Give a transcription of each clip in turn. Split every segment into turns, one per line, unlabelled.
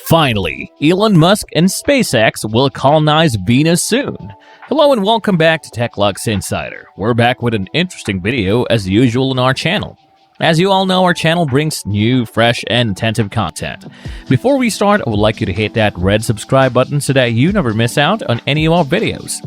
Finally, Elon Musk and SpaceX will colonize Venus soon. Hello and welcome back to TechLux Insider. We're back with an interesting video as usual on our channel. As you all know, our channel brings new, fresh, and attentive content. Before we start, I would like you to hit that red subscribe button so that you never miss out on any of our videos.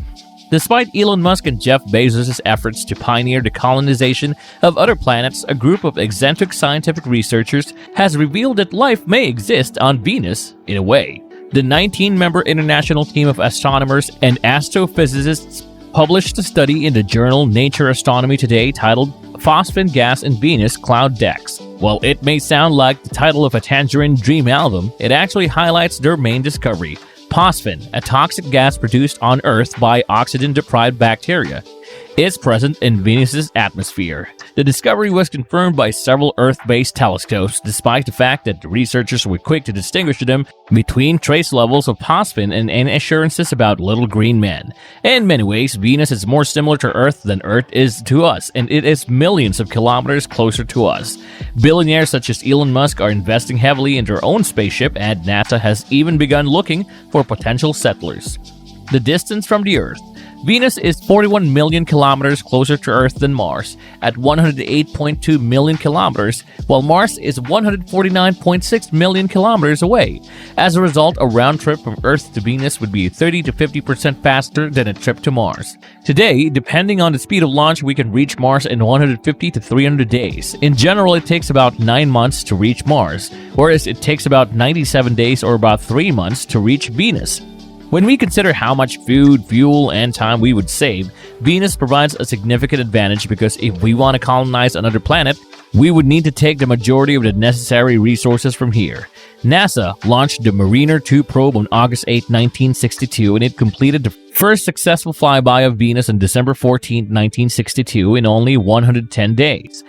Despite Elon Musk and Jeff Bezos' efforts to pioneer the colonization of other planets, a group of eccentric scientific researchers has revealed that life may exist on Venus in a way. The 19-member international team of astronomers and astrophysicists published a study in the journal Nature Astronomy Today titled Phosphine Gas in Venus Cloud Decks. While it may sound like the title of a Tangerine Dream album, it actually highlights their main discovery: phosphine, a toxic gas produced on Earth by oxygen-deprived bacteria, is present in Venus's atmosphere. The discovery was confirmed by several Earth-based telescopes, despite the fact that the researchers were quick to distinguish them between trace levels of phosphine and any assurances about little green men. In many ways, Venus is more similar to Earth than Earth is to us, and it is millions of kilometers closer to us. Billionaires such as Elon Musk are investing heavily in their own spaceship, and NASA has even begun looking for potential settlers. The distance from the Earth. Venus is 41 million kilometers closer to Earth than Mars, at 108.2 million kilometers, while Mars is 149.6 million kilometers away. As a result, a round trip from Earth to Venus would be 30 to 50% faster than a trip to Mars. Today, depending on the speed of launch, we can reach Mars in 150 to 300 days. In general, it takes about 9 months to reach Mars, whereas it takes about 97 days or about 3 months to reach Venus. When we consider how much food, fuel, and time we would save, Venus provides a significant advantage because if we want to colonize another planet, we would need to take the majority of the necessary resources from here. NASA launched the Mariner 2 probe on August 8, 1962, and it completed the first successful flyby of Venus on December 14, 1962 in only 110 days.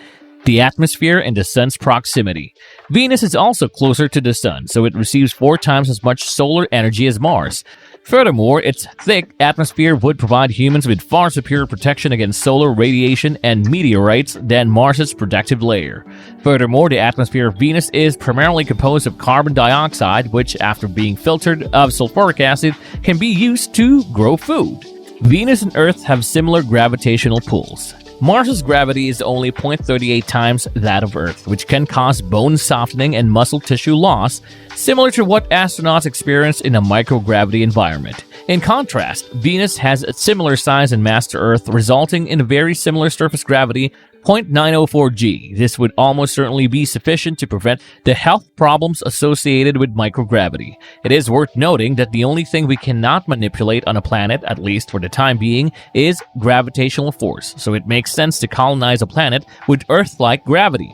The atmosphere and the sun's proximity. Venus is also closer to the sun, so it receives 4 times as much solar energy as Mars. Furthermore, its thick atmosphere would provide humans with far superior protection against solar radiation and meteorites than Mars's protective layer. Furthermore, the atmosphere of Venus is primarily composed of carbon dioxide, which, after being filtered of sulfuric acid, can be used to grow food. Venus and Earth have similar gravitational pulls. Mars's gravity is only 0.38 times that of Earth, which can cause bone softening and muscle tissue loss, similar to what astronauts experience in a microgravity environment. In contrast, Venus has a similar size and mass to Earth, resulting in a very similar surface gravity, 0.904 g. This would almost certainly be sufficient to prevent the health problems associated with microgravity. It is worth noting that the only thing we cannot manipulate on a planet, at least for the time being, is gravitational force, so it makes sense to colonize a planet with Earth-like gravity.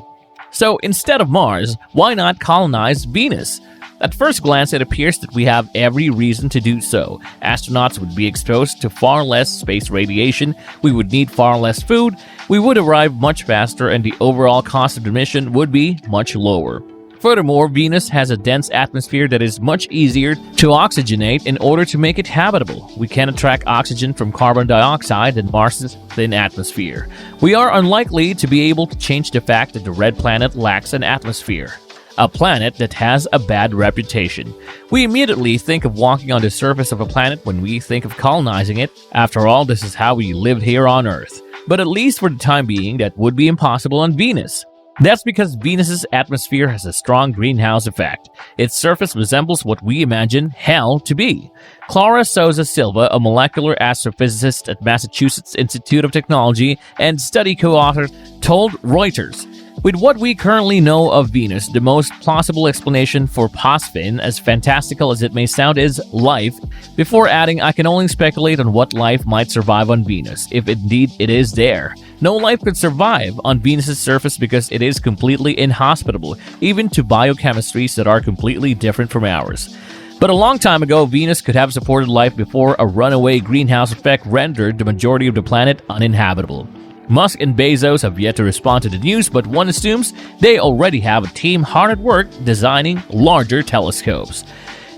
So instead of Mars, why not colonize Venus? At first glance, it appears that we have every reason to do so. Astronauts would be exposed to far less space radiation, we would need far less food, we would arrive much faster, and the overall cost of the mission would be much lower. Furthermore, Venus has a dense atmosphere that is much easier to oxygenate in order to make it habitable. We can attract oxygen from carbon dioxide than Mars's thin atmosphere. We are unlikely to be able to change the fact that the red planet lacks an atmosphere. A planet that has a bad reputation. We immediately think of walking on the surface of a planet when we think of colonizing it. After all, this is how we lived here on Earth. But at least for the time being, that would be impossible on Venus. That's because Venus's atmosphere has a strong greenhouse effect. Its surface resembles what we imagine hell to be. Clara Souza Silva, a molecular astrophysicist at Massachusetts Institute of Technology and study co-author, told Reuters, "With what we currently know of Venus, the most plausible explanation for phosphine, as fantastical as it may sound, is life," before adding, "I can only speculate on what life might survive on Venus, if indeed it is there. No life could survive on Venus's surface because it is completely inhospitable, even to biochemistries that are completely different from ours." But a long time ago, Venus could have supported life before a runaway greenhouse effect rendered the majority of the planet uninhabitable. Musk and Bezos have yet to respond to the news, but one assumes they already have a team hard at work designing larger telescopes.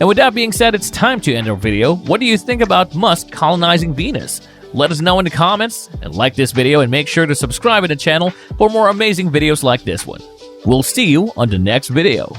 And with that being said, it's time to end our video. What do you think about Musk colonizing Venus? Let us know in the comments, and like this video and make sure to subscribe to the channel for more amazing videos like this one. We'll see you on the next video.